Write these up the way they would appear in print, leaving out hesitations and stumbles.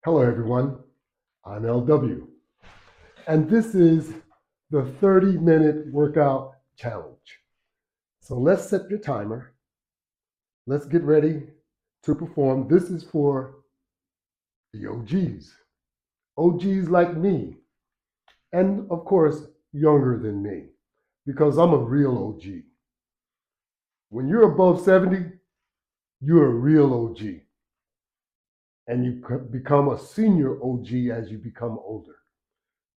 Hello, everyone. I'm LW, and this is the 30-minute workout challenge. So let's set your timer. Let's get ready to perform. This is for the OGs like me, and of course, younger than me, because I'm a real OG. When you're above 70, you're a real OG, and you become a senior OG as you become older.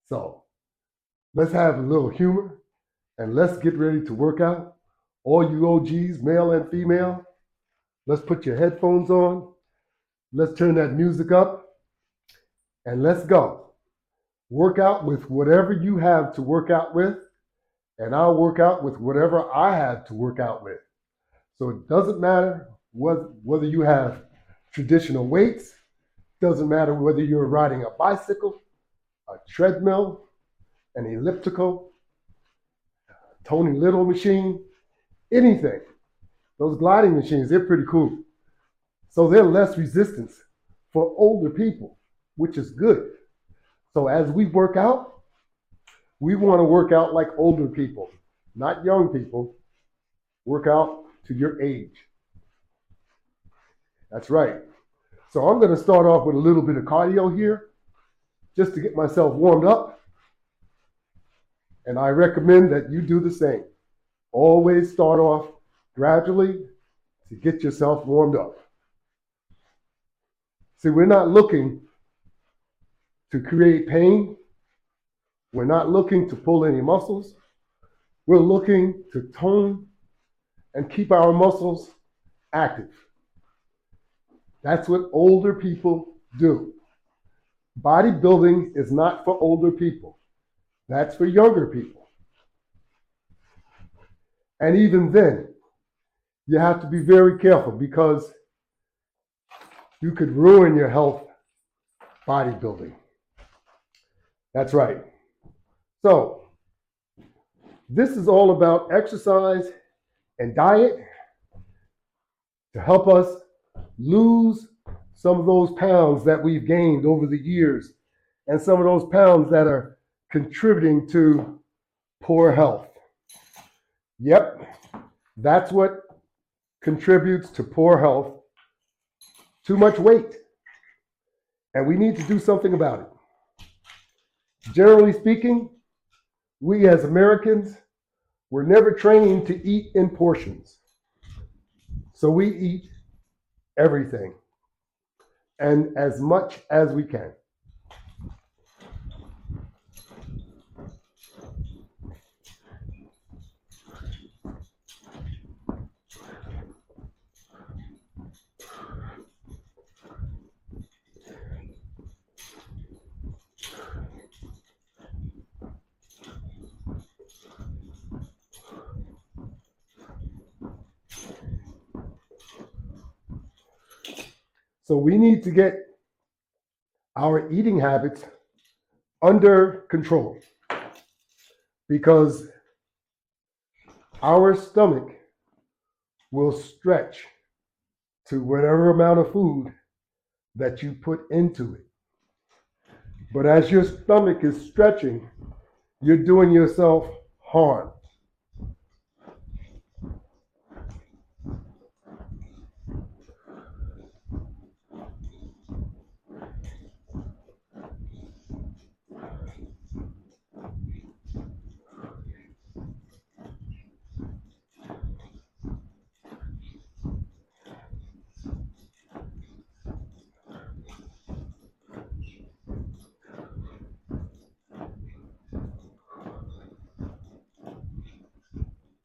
So let's have a little humor and let's get ready to work out. All you OGs, male and female, let's put your headphones on. Let's turn that music up and let's go. Work out with whatever you have to work out with, and I'll work out with whatever I have to work out with. So it doesn't matter whether you have traditional weights, doesn't matter whether you're riding a bicycle, a treadmill, an elliptical, Tony Little machine, anything. Those gliding machines, they're pretty cool. So they're less resistance for older people, which is good. So as we work out, we want to work out like older people, not young people. Work out to your age. That's right. So I'm going to start off with a little bit of cardio here, just to get myself warmed up. And I recommend that you do the same. Always start off gradually to get yourself warmed up. See, we're not looking to create pain. We're not looking to pull any muscles. We're looking to tone and keep our muscles active. That's what older people do. Bodybuilding is not for older people. That's for younger people. And even then, you have to be very careful because you could ruin your health bodybuilding. That's right. So, this is all about exercise and diet to help us lose some of those pounds that we've gained over the years and some of those pounds that are contributing to poor health. Yep, that's what contributes to poor health, too much weight. And we need to do something about it. Generally speaking, we as Americans, we're never trained to eat in portions. So we eat everything and as much as we can. So we need to get our eating habits under control because our stomach will stretch to whatever amount of food that you put into it. But as your stomach is stretching, you're doing yourself harm.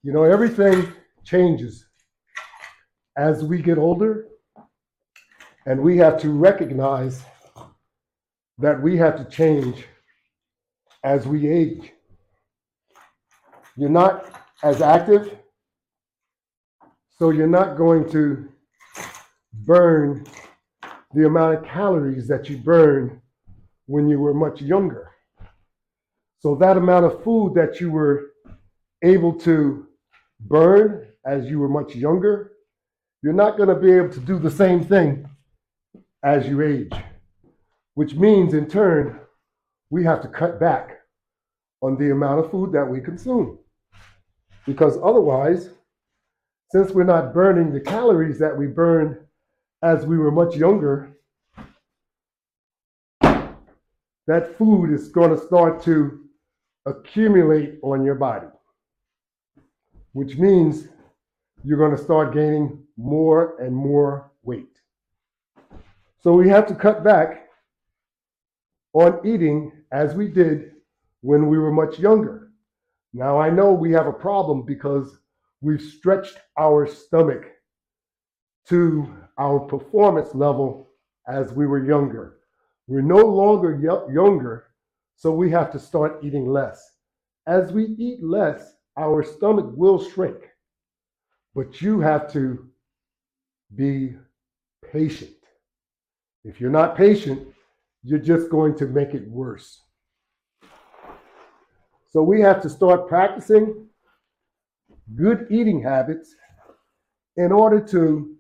You know, everything changes as we get older, and we have to recognize that we have to change as we age. You're not as active, so you're not going to burn the amount of calories that you burned when you were much younger. So that amount of food that you were able to burn as you were much younger, you're not going to be able to do the same thing as you age. which means in turn, we have to cut back on the amount of food that we consume. Because otherwise, since we're not burning the calories that we burned as we were much younger, that food is going to start to accumulate on your body, which means you're going to start gaining more and more weight. So we have to cut back on eating as we did when we were much younger. Now I know we have a problem because we've stretched our stomach to our performance level as we were younger. We're no longer younger, so we have to start eating less. As we eat less, our stomach will shrink, but you have to be patient. If you're not patient, you're just going to make it worse. So we have to start practicing good eating habits in order to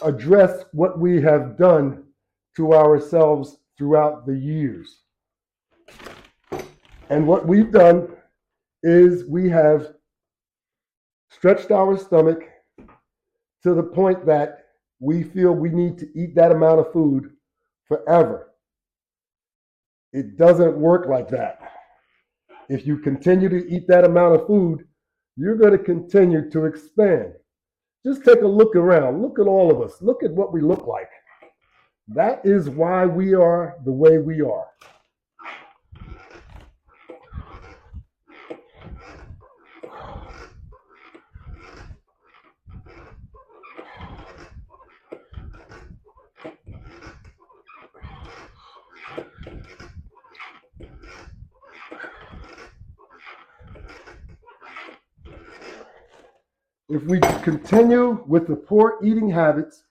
address what we have done to ourselves throughout the years. And what we've done is we have stretched our stomach to the point that we feel we need to eat that amount of food forever. It doesn't work like that. If you continue to eat that amount of food, you're going to continue to expand. Just take a look around. Look at all of us. Look at what we look like. That is why we are the way we are. If we continue with the poor eating habits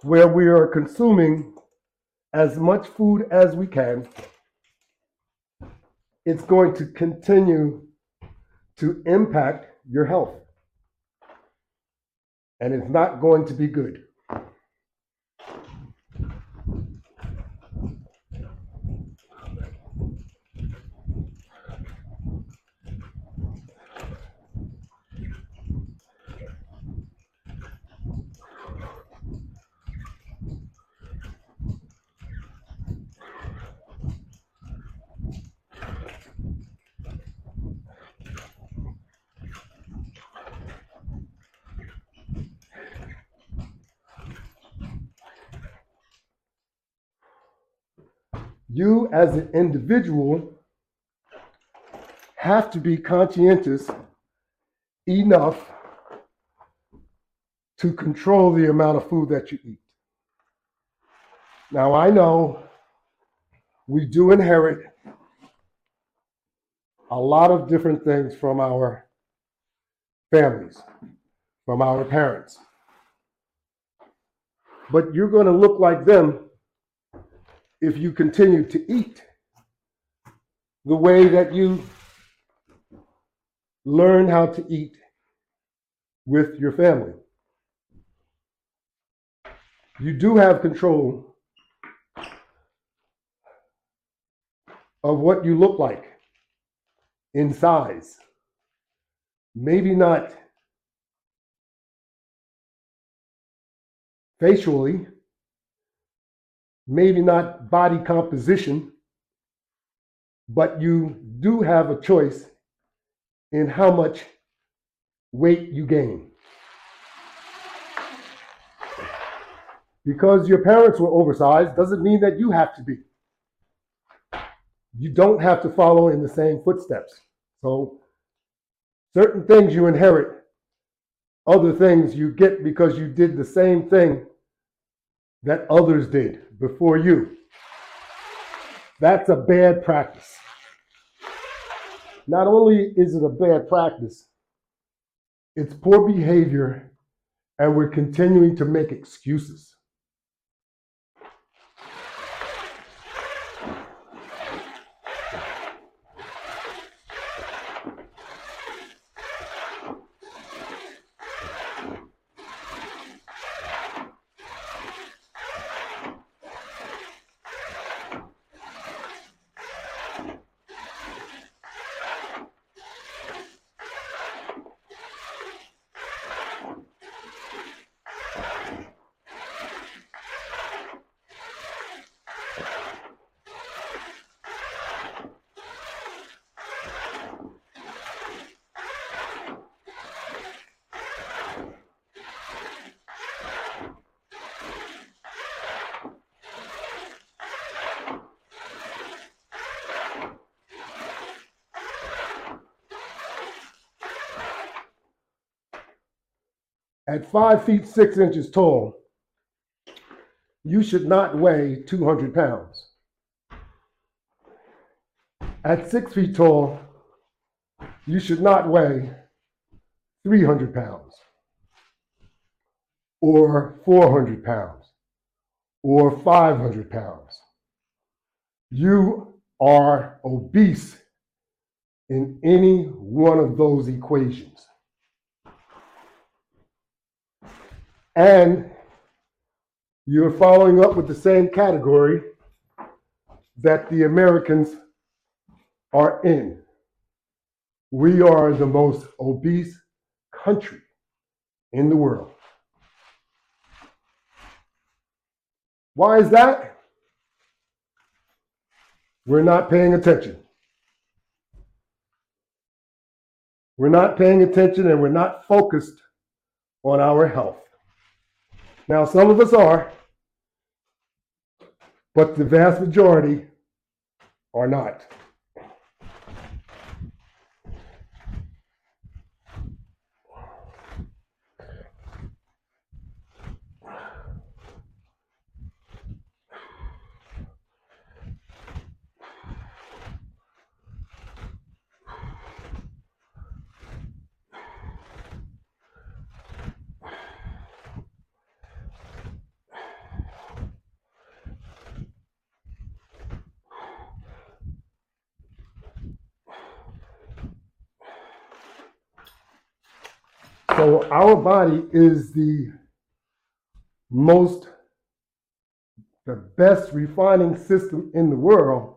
where we are consuming as much food as we can, it's going to continue to impact your health. And it's not going to be good. You as an individual have to be conscientious enough to control the amount of food that you eat. Now I know we do inherit a lot of different things from our families, from our parents. But you're going to look like them if you continue to eat the way that you learn how to eat with your family. You do have control of what you look like in size. Maybe not facially, maybe not body composition, but you do have a choice in how much weight you gain. Because your parents were oversized doesn't mean that you have to be. You don't have to follow in the same footsteps. So certain things you inherit, other things you get because you did the same thing that others did before you. That's a bad practice. Not only is it a bad practice, it's poor behavior, and we're continuing to make excuses. At 5 feet 6 inches tall, you should not weigh 200 pounds. At 6 feet tall, you should not weigh 300 pounds, or 400 pounds, or 500 pounds. You are obese in any one of those equations. And you're following up with the same category that the Americans are in. We are the most obese country in the world. Why is that? We're not paying attention. We're not paying attention and we're not focused on our health. Now, some of us are, but the vast majority are not. So our body is the best refining system in the world.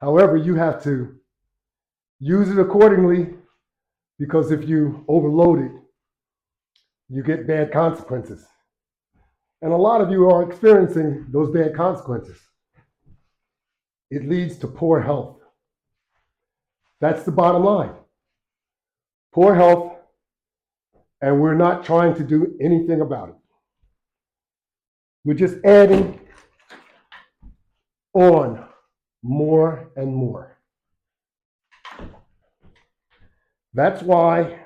However, you have to use it accordingly, because if you overload it, you get bad consequences. And a lot of you are experiencing those bad consequences. It leads to poor health. That's the bottom line. Poor health, and we're not trying to do anything about it. We're just adding on more and more. That's why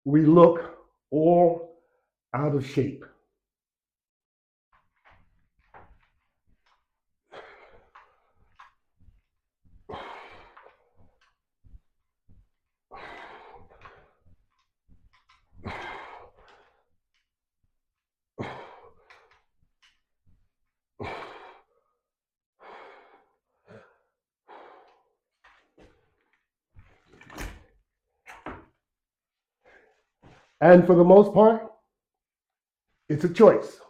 we look all out of shape. And for the most part, it's a choice.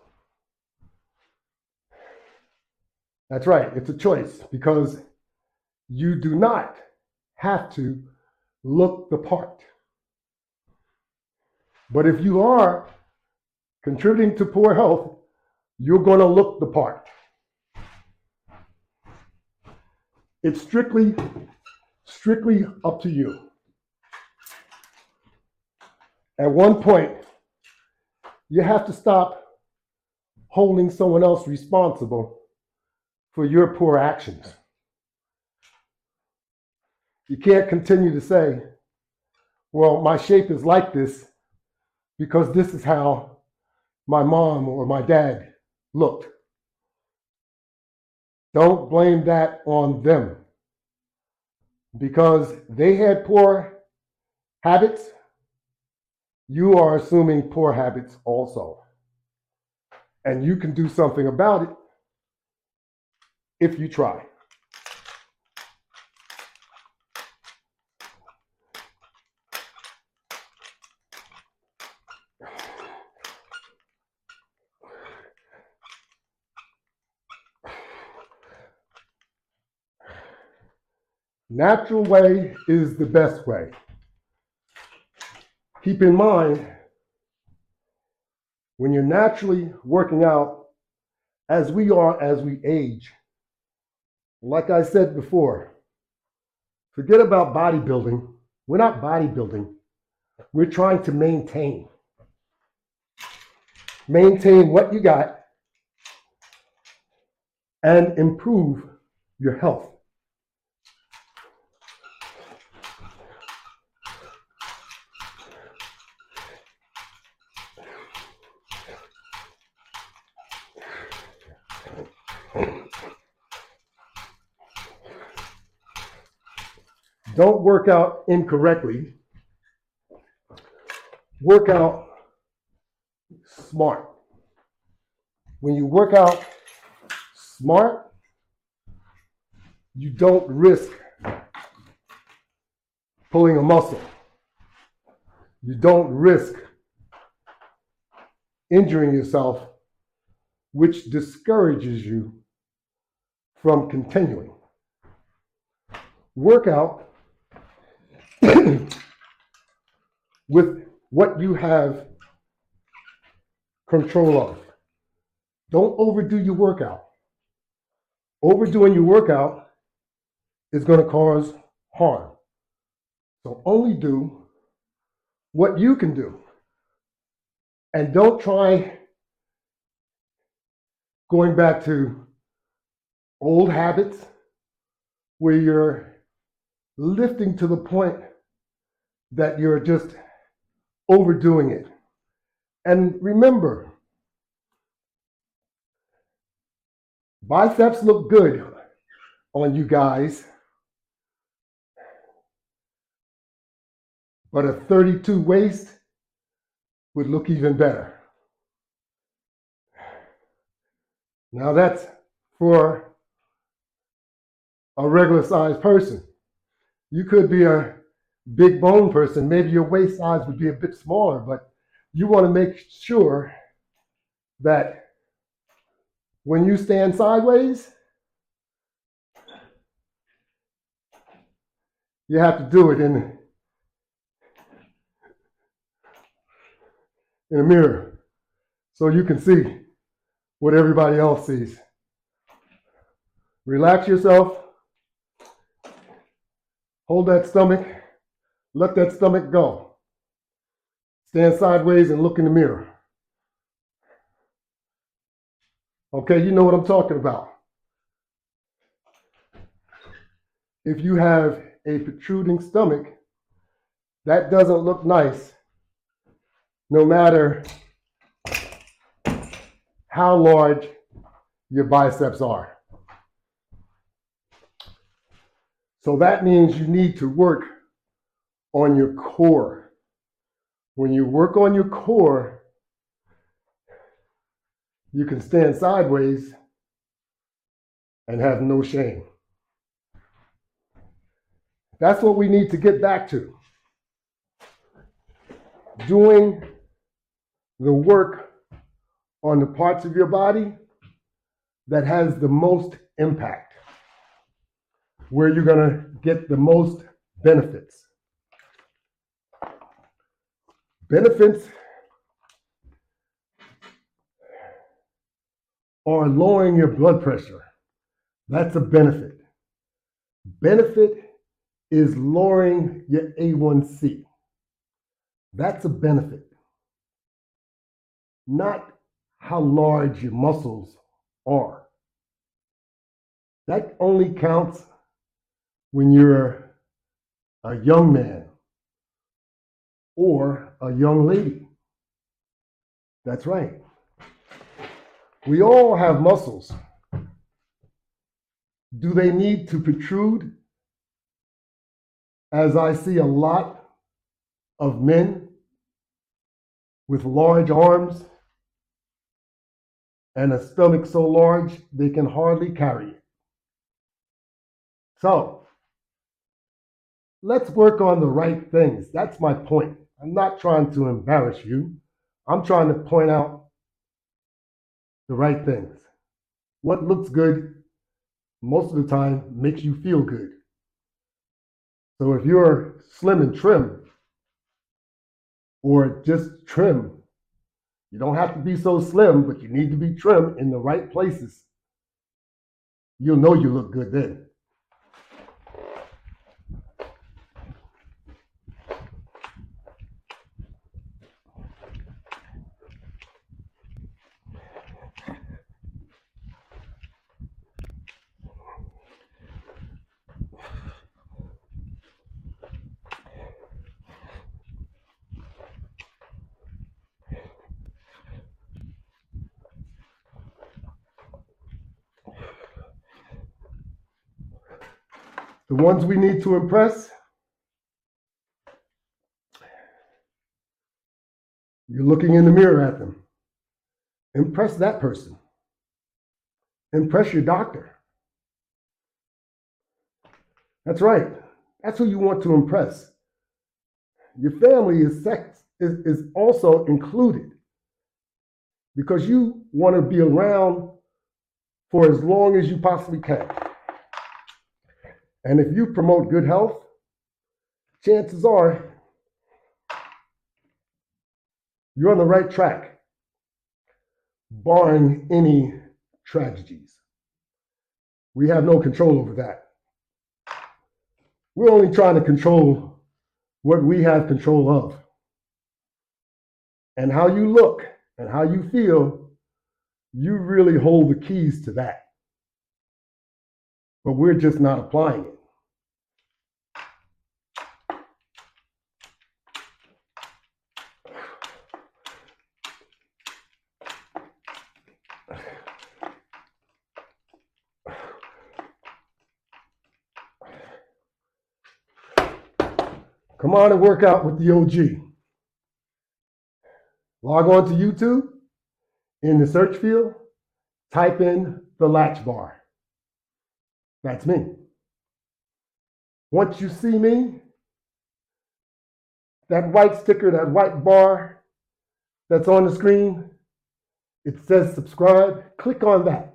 That's right, it's a choice, because you do not have to look the part. But if you are contributing to poor health, you're going to look the part. It's strictly up to you. At one point, you have to stop holding someone else responsible for your poor actions. You can't continue to say, well, my shape is like this because this is how my mom or my dad looked. Don't blame that on them, because they had poor habits. You are assuming poor habits also. And you can do something about it if you try. Natural way is the best way. Keep in mind, when you're naturally working out, as we are as we age, like I said before, forget about bodybuilding. We're not bodybuilding. We're trying to maintain what you got and improve your health. Don't work out incorrectly. Work out smart. When you work out smart, you don't risk pulling a muscle. You don't risk injuring yourself, which discourages you from continuing. Work out with what you have control of. Don't overdo your workout. Overdoing your workout is going to cause harm. So only do what you can do. And don't try going back to old habits where you're lifting to the point that you're just overdoing it. And remember, biceps look good on you guys, but a 32 waist would look even better. Now that's for a regular sized person. You could be a big bone person. Maybe your waist size would be a bit smaller, but you want to make sure that when you stand sideways, you have to do it in a mirror so you can see what everybody else sees. Relax yourself. Hold that stomach. Let that stomach go. Stand sideways and look in the mirror. Okay, you know what I'm talking about. If you have a protruding stomach, that doesn't look nice, no matter how large your biceps are. So that means you need to work on your core. When you work on your core, you can stand sideways and have no shame. That's what we need to get back to. Doing the work on the parts of your body that has the most impact, where you're going to get the most benefits. Benefits are lowering your blood pressure. That's a benefit. Benefit is lowering your A1C. That's a benefit. Not how large your muscles are. That only counts when you're a young man or a young lady. That's right. We all have muscles. Do they need to protrude? As I see a lot of men with large arms and a stomach so large they can hardly carry it. So let's work on the right things. That's my point. I'm not trying to embarrass you. I'm trying to point out the right things. What looks good most of the time makes you feel good. So if you're slim and trim, or just trim, you don't have to be so slim, but you need to be trim in the right places. You'll know you look good then. The ones we need to impress, you're looking in the mirror at them. Impress that person. Impress your doctor. That's right. That's who you want to impress. Your family is also included because you want to be around for as long as you possibly can. And if you promote good health, chances are you're on the right track, barring any tragedies. We have no control over that. We're only trying to control what we have control of. And how you look and how you feel, you really hold the keys to that. But we're just not applying it. Come on and work out with the OG. Log on to YouTube. In the search field, type in the Latch Bar. That's me. Once you see me, that white sticker, that white bar that's on the screen, it says subscribe. Click on that.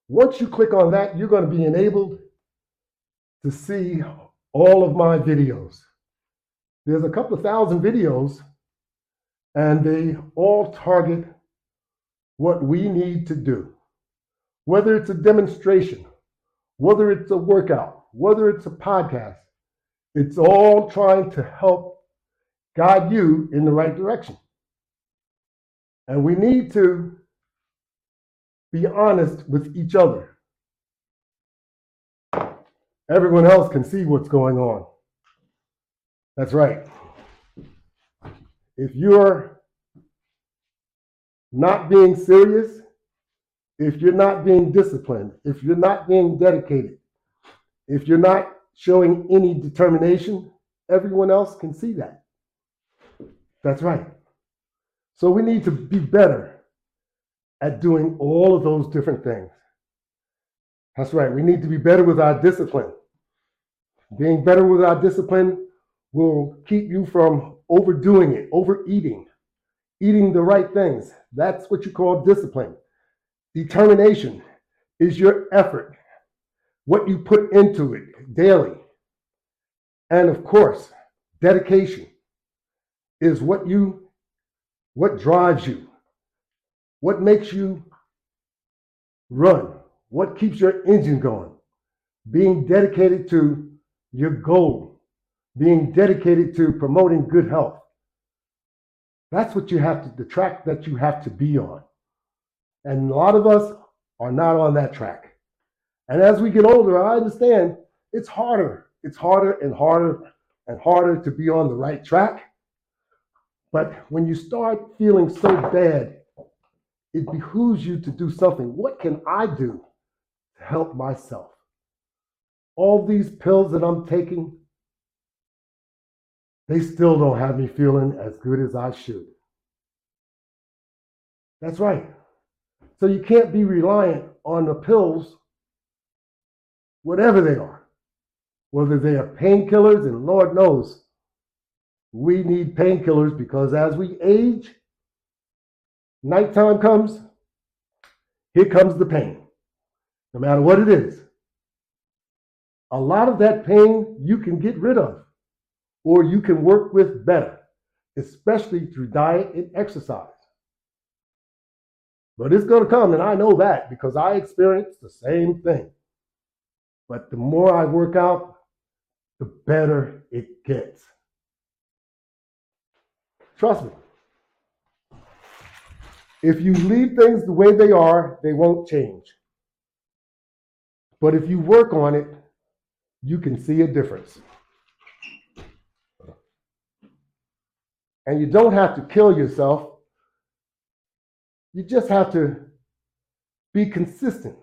Once you click on that, you're going to be enabled to see all of my videos. There's a couple of thousand videos, and they all target what we need to do. Whether it's a demonstration, whether it's a workout, whether it's a podcast, it's all trying to help guide you in the right direction. And we need to be honest with each other. Everyone else can see what's going on. That's right. If you're not being serious, if you're not being disciplined, if you're not being dedicated, if you're not showing any determination, everyone else can see that. That's right. So we need to be better at doing all of those different things. That's right. We need to be better with our discipline. Being better with our discipline will keep you from overdoing it, overeating, eating the right things. That's what you call discipline. Determination is your effort, what you put into it daily. And of course, dedication is what drives you, what makes you run, what keeps your engine going. Being dedicated to your goal, being dedicated to promoting good health. That's what you have to, the track that you have to be on. And a lot of us are not on that track. And as we get older, I understand it's harder. It's harder and harder and harder to be on the right track. But when you start feeling so bad, it behooves you to do something. What can I do to help myself? All these pills that I'm taking, they still don't have me feeling as good as I should. That's right. So you can't be reliant on the pills, whatever they are, whether they are painkillers, and Lord knows we need painkillers because as we age, nighttime comes, here comes the pain, no matter what it is. A lot of that pain you can get rid of, or you can work with better, especially through diet and exercise. But it's going to come, and I know that because I experienced the same thing. But the more I work out, the better it gets. Trust me. If you leave things the way they are, they won't change. But if you work on it, you can see a difference. And you don't have to kill yourself. You just have to be consistent.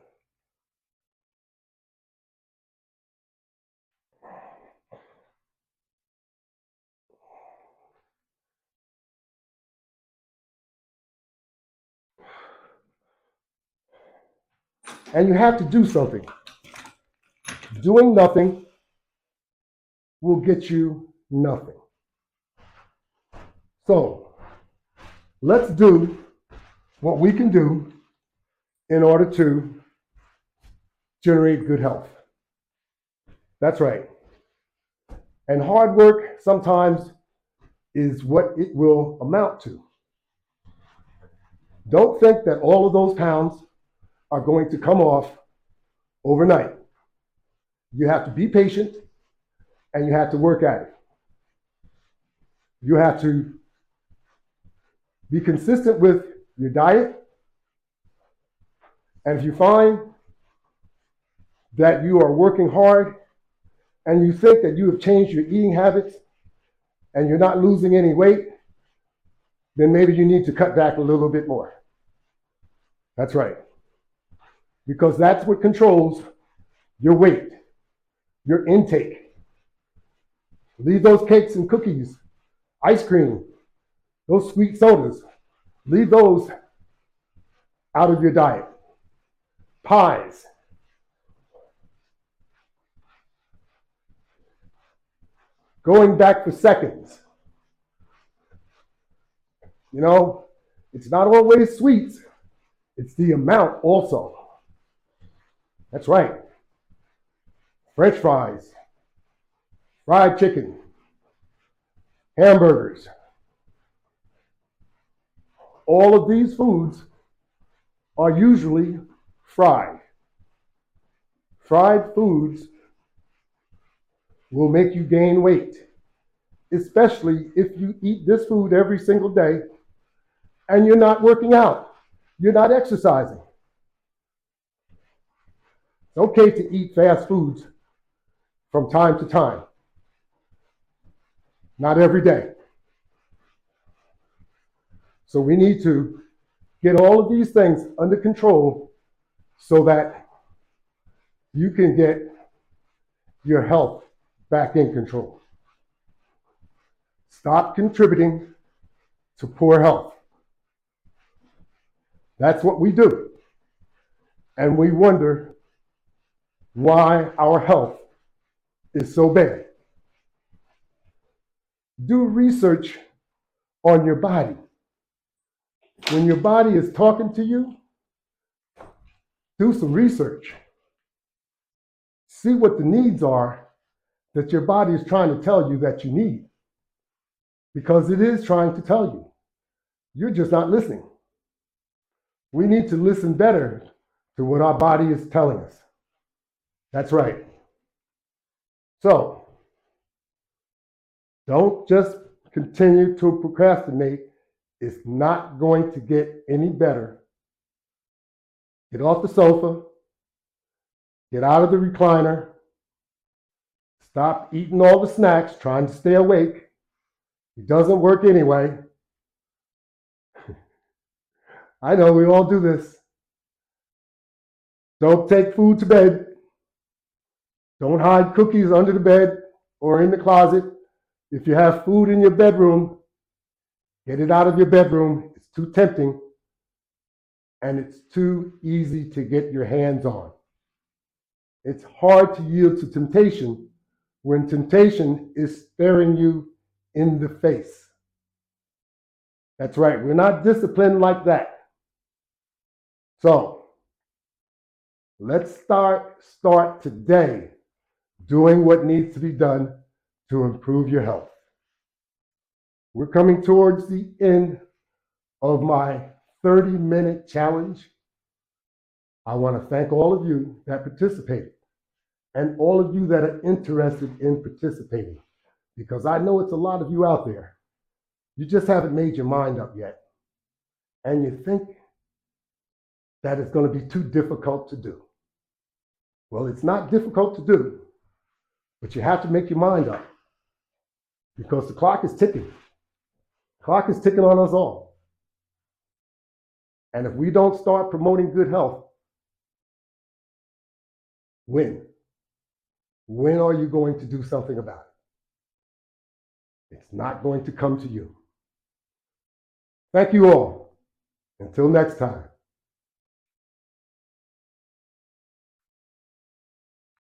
And you have to do something. Doing nothing will get you nothing. So let's do what we can do in order to generate good health. That's right. And hard work sometimes is what it will amount to. Don't think that all of those pounds are going to come off overnight. You have to be patient and you have to work at it. You have to be consistent with your diet. And if you find that you are working hard and you think that you have changed your eating habits and you're not losing any weight, then maybe you need to cut back a little bit more. That's right. Because that's what controls your weight, your intake. Leave those cakes and cookies, ice cream, those sweet sodas, leave those out of your diet. Pies. Going back for seconds. You know, it's not always sweets. It's the amount also. That's right. French fries, fried chicken, hamburgers. All of these foods are usually fried. Fried foods will make you gain weight, especially if you eat this food every single day and you're not working out, you're not exercising. It's okay to eat fast foods from time to time, not every day. So we need to get all of these things under control so that you can get your health back in control. Stop contributing to poor health. That's what we do. And we wonder why our health is so bad. Do research on your body. When your body is talking to you, do some research. See what the needs are that your body is trying to tell you that you need. Because it is trying to tell you. You're just not listening. We need to listen better to what our body is telling us. That's right. So, don't just continue to procrastinate. It's not going to get any better. Get off the sofa. Get out of the recliner. Stop eating all the snacks, trying to stay awake. It doesn't work anyway. I know we all do this. Don't take food to bed. Don't hide cookies under the bed or in the closet. If you have food in your bedroom, get it out of your bedroom. It's too tempting and it's too easy to get your hands on. It's hard to yield to temptation when temptation is staring you in the face. That's right. We're not disciplined like that. So, let's start today doing what needs to be done to improve your health. We're coming towards the end of my 30-minute challenge. I want to thank all of you that participated and all of you that are interested in participating, because I know it's a lot of you out there. You just haven't made your mind up yet. And you think that it's going to be too difficult to do. Well, it's not difficult to do, but you have to make your mind up because the clock is ticking. The clock is ticking on us all. And if we don't start promoting good health, when? When are you going to do something about it? It's not going to come to you. Thank you all. Until next time.